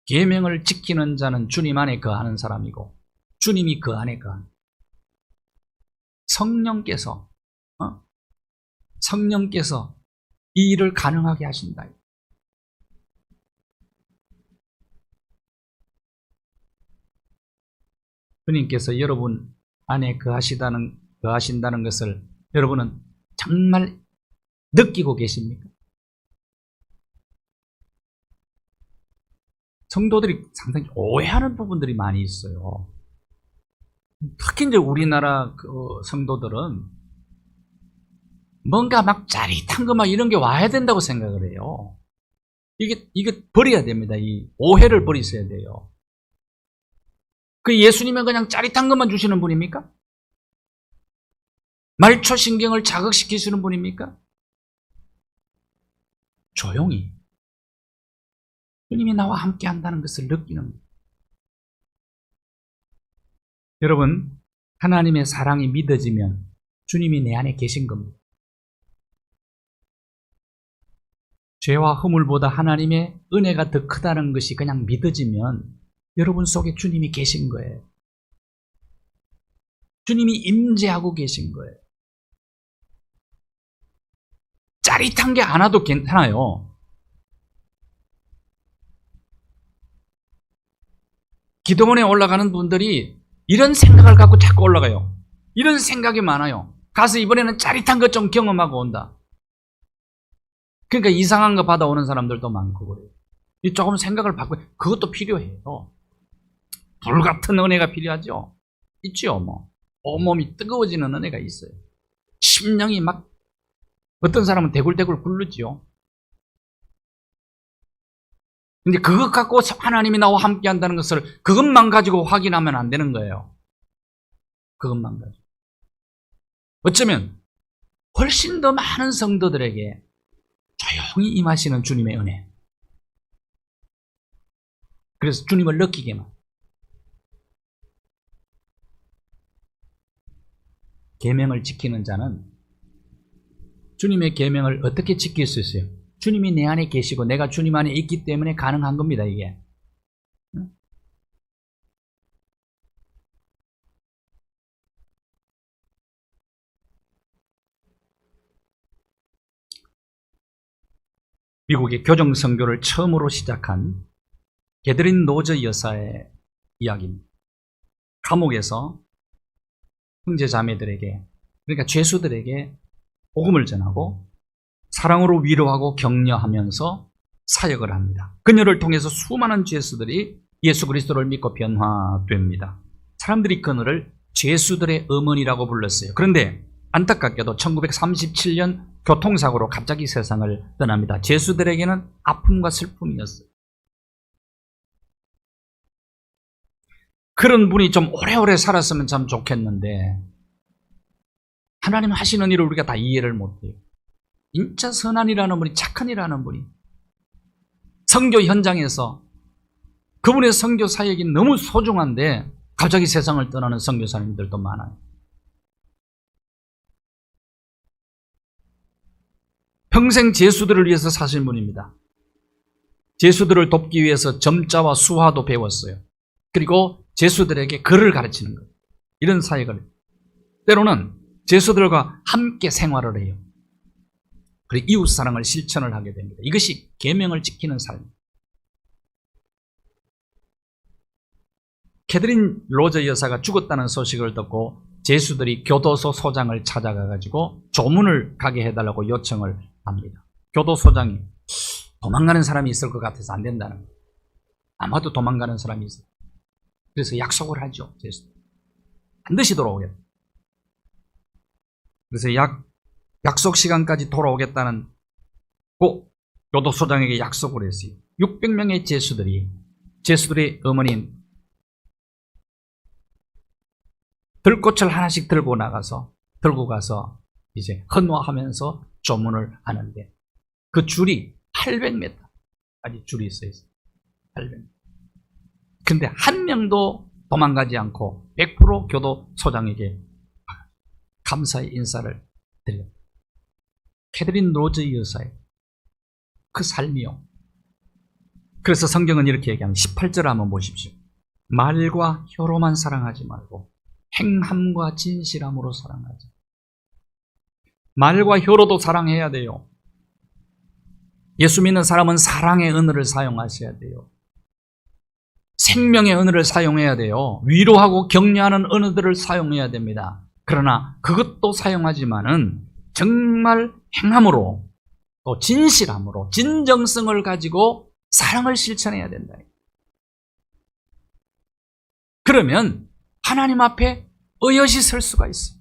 S1: 계명을 지키는 자는 주님 안에 거하는 사람이고 주님이 그 안에 거하는 성령께서 이 일을 가능하게 하신다. 주님께서 여러분 안에 거하신다는 것을 여러분은 정말 느끼고 계십니까? 성도들이 상당히 오해하는 부분들이 많이 있어요. 특히 이제 우리나라 성도들은 뭔가 막 짜릿한 거 막 이런 게 와야 된다고 생각을 해요. 이게 버려야 됩니다. 이 오해를 버리셔야 돼요. 그 예수님은 그냥 짜릿한 것만 주시는 분입니까? 말초신경을 자극시키시는 분입니까? 조용히 주님이 나와 함께 한다는 것을 느끼는 거예요. 여러분, 하나님의 사랑이 믿어지면 주님이 내 안에 계신 겁니다. 죄와 허물보다 하나님의 은혜가 더 크다는 것이 그냥 믿어지면 여러분 속에 주님이 계신 거예요. 주님이 임재하고 계신 거예요. 짜릿한 게 안 와도 괜찮아요. 기도원에 올라가는 분들이 이런 생각을 갖고 자꾸 올라가요. 이런 생각이 많아요. 가서 이번에는 짜릿한 것 좀 경험하고 온다. 그러니까 이상한 거 받아오는 사람들도 많고 그래요. 조금 생각을 바꾸고 그것도 필요해요. 불같은 은혜가 필요하죠. 있죠 뭐. 온몸이 뜨거워지는 은혜가 있어요. 심령이 막 어떤 사람은 대굴대굴 굴르지요. 근데 그것 갖고 하나님이 나와 함께 한다는 것을 그것만 가지고 확인하면 안 되는 거예요. 그것만 가지고. 어쩌면 훨씬 더 많은 성도들에게 조용히 임하시는 주님의 은혜. 그래서 주님을 느끼게만. 계명을 지키는 자는 주님의 계명을 어떻게 지킬 수 있어요? 주님이 내 안에 계시고 내가 주님 안에 있기 때문에 가능한 겁니다, 이게. 미국의 교정 선교를 처음으로 시작한 게드린 노저 여사의 이야기입니다. 감옥에서 형제 자매들에게, 그러니까 죄수들에게 복음을 전하고 사랑으로 위로하고 격려하면서 사역을 합니다. 그녀를 통해서 수많은 죄수들이 예수 그리스도를 믿고 변화됩니다. 사람들이 그녀를 죄수들의 어머니라고 불렀어요. 그런데 안타깝게도 1937년 교통사고로 갑자기 세상을 떠납니다. 죄수들에게는 아픔과 슬픔이었어요. 그런 분이 좀 오래오래 살았으면 참 좋겠는데 하나님 하시는 일을 우리가 다 이해를 못해요. 진짜 선한이라는 분이, 착한이라는 분이 선교 현장에서 그분의 선교 사역이 너무 소중한데 갑자기 세상을 떠나는 선교사님들도 많아요. 평생 제수들을 위해서 사신 분입니다. 제수들을 돕기 위해서 점자와 수화도 배웠어요. 그리고 제수들에게 글을 가르치는 거예요. 이런 사역을. 때로는 제수들과 함께 생활을 해요. 그리고 이웃사랑을 실천을 하게 됩니다. 이것이 계명을 지키는 삶. 캐드린 로저 여사가 죽었다는 소식을 듣고 제수들이 교도소 소장을 찾아가가지고 조문을 가게 해달라고 요청을 합니다. 교도소장이 도망가는 사람이 있을 것 같아서 안 된다는 거예요. 아마도 도망가는 사람이 있어요. 그래서 약속을 하죠. 제수들. 반드시 돌아오겠다. 그래서 약속 시간까지 돌아오겠다는 꼭 교도소장에게 약속을 했어요. 600명의 제수들의 어머니인 들꽃을 하나씩 들고 가서 이제 헌화하면서 조문을 하는데 그 줄이 800m까지 줄이 있어요. 800m. 근데 한 명도 도망가지 않고 100% 교도소장에게 감사의 인사를 드려요. 캐드린 로저 여사의 그 삶이요. 그래서 성경은 이렇게 얘기합니다. 18절 한번 보십시오. 말과 혀로만 사랑하지 말고 행함과 진실함으로 사랑하자. 말과 혀로도 사랑해야 돼요. 예수 믿는 사람은 사랑의 언어를 사용하셔야 돼요. 생명의 언어를 사용해야 돼요. 위로하고 격려하는 언어들을 사용해야 됩니다. 그러나 그것도 사용하지만은 정말 행함으로 또 진실함으로 진정성을 가지고 사랑을 실천해야 된다. 그러면 하나님 앞에 의젓이 설 수가 있어요.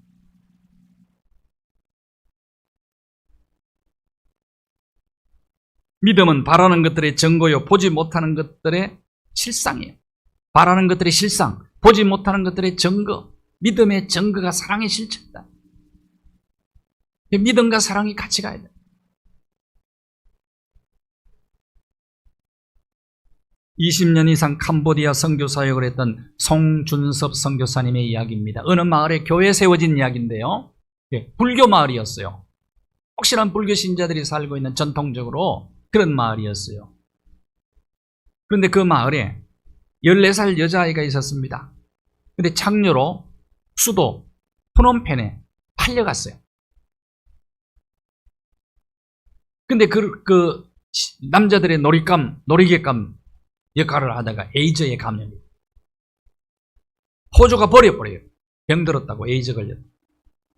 S1: 믿음은 바라는 것들의 증거요 보지 못하는 것들의 실상이에요. 바라는 것들의 실상, 보지 못하는 것들의 증거. 믿음의 증거가 사랑의 실체다. 믿음과 사랑이 같이 가야 돼. 20년 이상 캄보디아 선교 사역을 했던 송준섭 선교사님의 이야기입니다. 어느 마을에 교회 세워진 이야기인데요. 불교 마을이었어요. 확실한 불교 신자들이 살고 있는 전통적으로 그런 마을이었어요. 그런데 그 마을에 14살 여자아이가 있었습니다. 그런데 창녀로 수도 프놈펜에 팔려갔어요. 근데 그 남자들의 놀이개감 역할을 하다가 에이즈에 감염이. 호주가 버려버려요. 병들었다고 에이즈 걸렸다.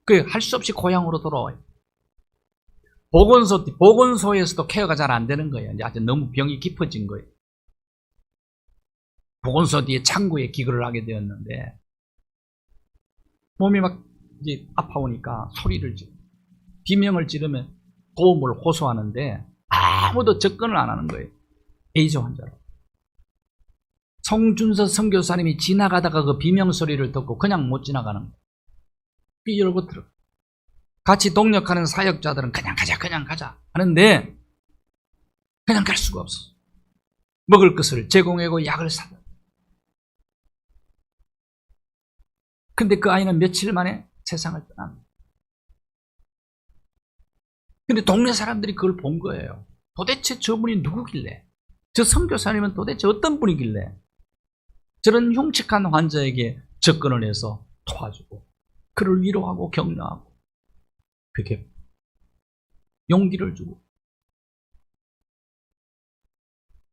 S1: 그 할 수 없이 고향으로 돌아와요. 보건소에서도 케어가 잘 안 되는 거예요. 이제 아주 너무 병이 깊어진 거예요. 보건소 뒤에 창구에 기거를 하게 되었는데 몸이 막 이제 아파오니까 소리를 지르고 비명을 지르면 도움을 호소하는데 아무도 접근을 안 하는 거예요. 에이즈 환자로. 송준서 선교사님이 지나가다가 그 비명 소리를 듣고 그냥 못 지나가는 거예요. 삐 열고 들어. 같이 동력하는 사역자들은 그냥 가자 하는데 그냥 갈 수가 없어. 먹을 것을 제공하고 약을 사다. 근데 그 아이는 며칠 만에 세상을 떠납니다. 근데 동네 사람들이 그걸 본 거예요. 도대체 저분이 누구길래? 저 선교사님은 도대체 어떤 분이길래? 저런 흉측한 환자에게 접근을 해서 도와주고 그를 위로하고 격려하고 그렇게 용기를 주고.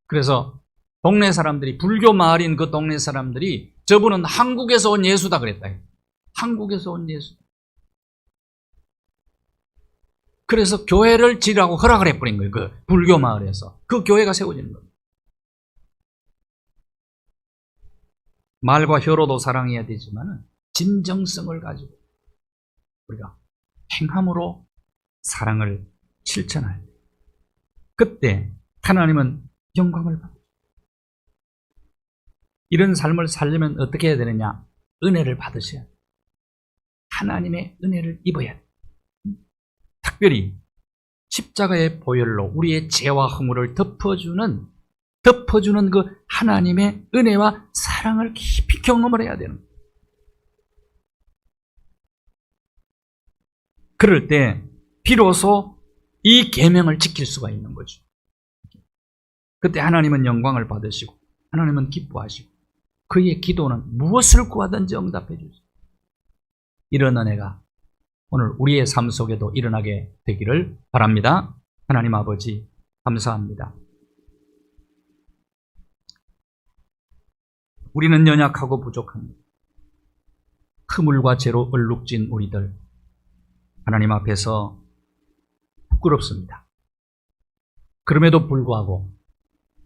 S1: 그래서 동네 사람들이, 불교 마을인 그 동네 사람들이 저분은 한국에서 온 예수다 그랬다. 한국에서 온 예수. 그래서 교회를 지으라고 허락을 해버린 거예요. 그 불교 마을에서. 그 교회가 세워지는 거예요. 말과 혀로도 사랑해야 되지만 진정성을 가지고 우리가 행함으로 사랑을 실천할 때, 그때 하나님은 영광을 받아요. 이런 삶을 살려면 어떻게 해야 되느냐? 은혜를 받으셔야 돼요. 하나님의 은혜를 입어야 돼요. 특별히 십자가의 보혈로 우리의 죄와 허물을 덮어주는 그 하나님의 은혜와 사랑을 깊이 경험을 해야 되는 거예요. 그럴 때 비로소 이 계명을 지킬 수가 있는 거죠. 그때 하나님은 영광을 받으시고 하나님은 기뻐하시고 그의 기도는 무엇을 구하든지 응답해 주시고, 이런 은혜가 오늘 우리의 삶 속에도 일어나게 되기를 바랍니다. 하나님 아버지 감사합니다. 우리는 연약하고 부족합니다. 허물과 죄로 얼룩진 우리들, 하나님 앞에서 부끄럽습니다. 그럼에도 불구하고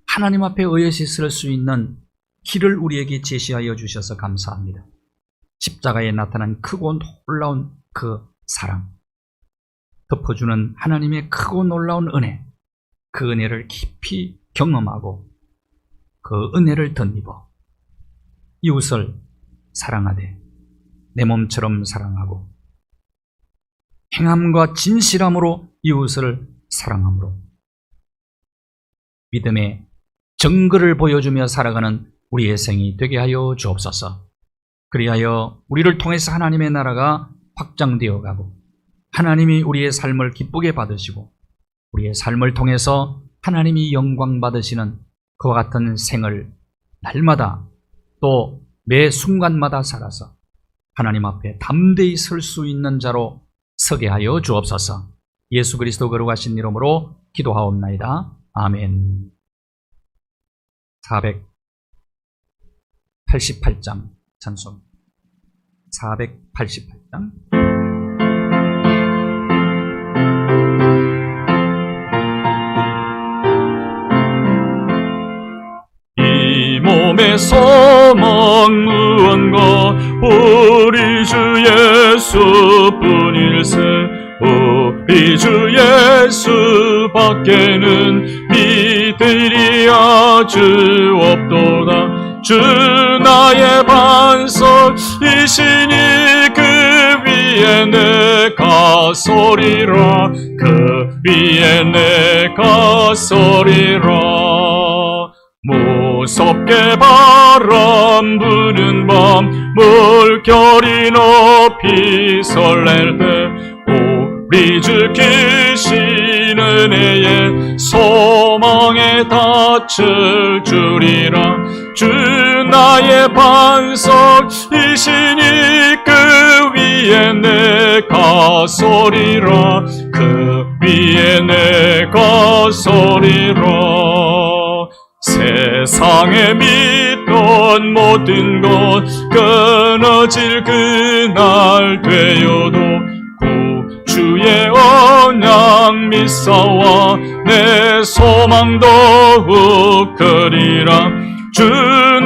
S1: 하나님 앞에 의젓이 설 수 있는 길을 우리에게 제시하여 주셔서 감사합니다. 십자가에 나타난 크고 놀라운 그 사랑, 덮어주는 하나님의 크고 놀라운 은혜, 그 은혜를 깊이 경험하고 그 은혜를 덧입어 이웃을 사랑하되 내 몸처럼 사랑하고 행함과 진실함으로 이웃을 사랑함으로 믿음의 정글을 보여주며 살아가는 우리의 생이 되게 하여 주옵소서. 그리하여 우리를 통해서 하나님의 나라가 확장되어 가고 하나님이 우리의 삶을 기쁘게 받으시고 우리의 삶을 통해서 하나님이 영광 받으시는 그와 같은 생을 날마다 또 매 순간마다 살아서 하나님 앞에 담대히 설 수 있는 자로 서게 하여 주옵소서. 예수 그리스도 거룩하신 이름으로 기도하옵나이다. 아멘. 488장 찬송 488장
S2: 이 몸의 소망 무언가 우리 주 예수뿐일세. 우리 주 예수 밖에는 믿으리 아주 없도다. 주 나의 반석이시니 그 위에 내가 서리라. 그 위에 내가 서리라. 무섭게 바람 부는 밤 물결이 높이 설렐 때 우리 주 크신 은혜에 소망에 닿을 줄이라. 주 나의 반석이시니 그 위에 내가 서리라. 그 위에 내가 서리라. 세상에 믿던 모든 것 끊어질 그날 되어도 구주의 언약 믿사와 내 소망 더욱 크리라. 주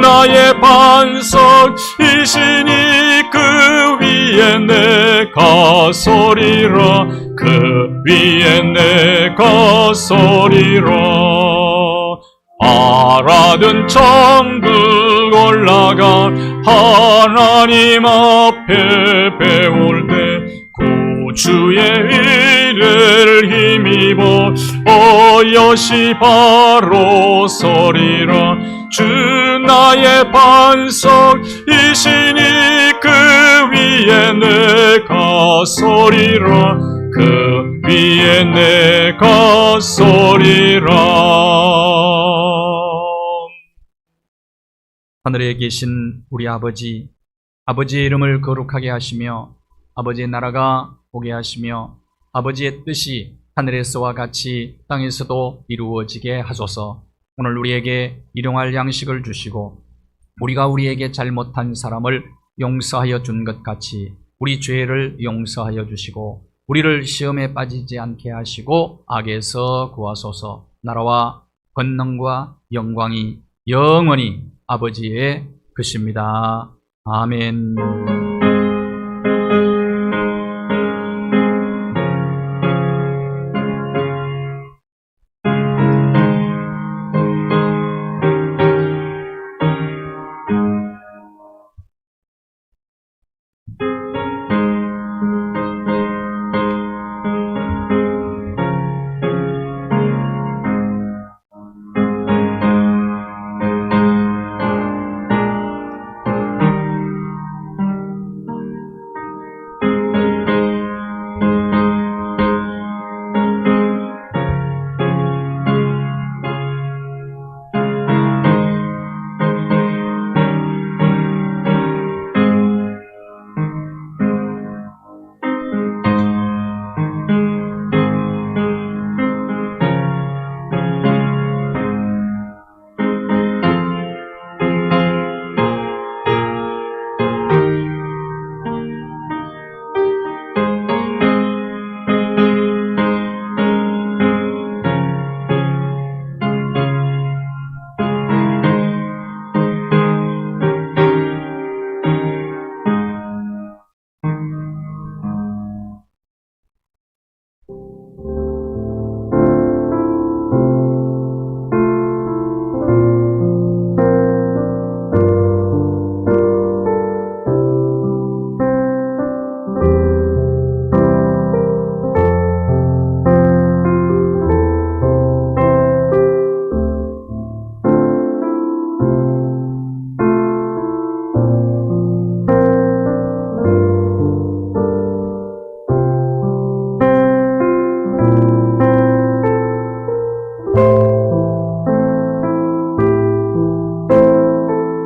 S2: 나의 반석이시니 그 위에 내가 서리라. 그 위에 내가 서리라. 알아둔 천국 올라가 하나님 앞에 배울 때 구주의 일을 힘입어 어여시 바로 서리라. 주 나의 반석이시니 그 위에 내가 서리라. 그 위에 내가 서리라.
S1: 하늘에 계신 우리 아버지, 아버지의 이름을 거룩하게 하시며 아버지의 나라가 오게 하시며 아버지의 뜻이 하늘에서와 같이 땅에서도 이루어지게 하소서. 오늘 우리에게 일용할 양식을 주시고 우리가 우리에게 잘못한 사람을 용서하여 준 것 같이 우리 죄를 용서하여 주시고 우리를 시험에 빠지지 않게 하시고 악에서 구하소서. 나라와 권능과 영광이 영원히 아버지의 것입니다. 아멘.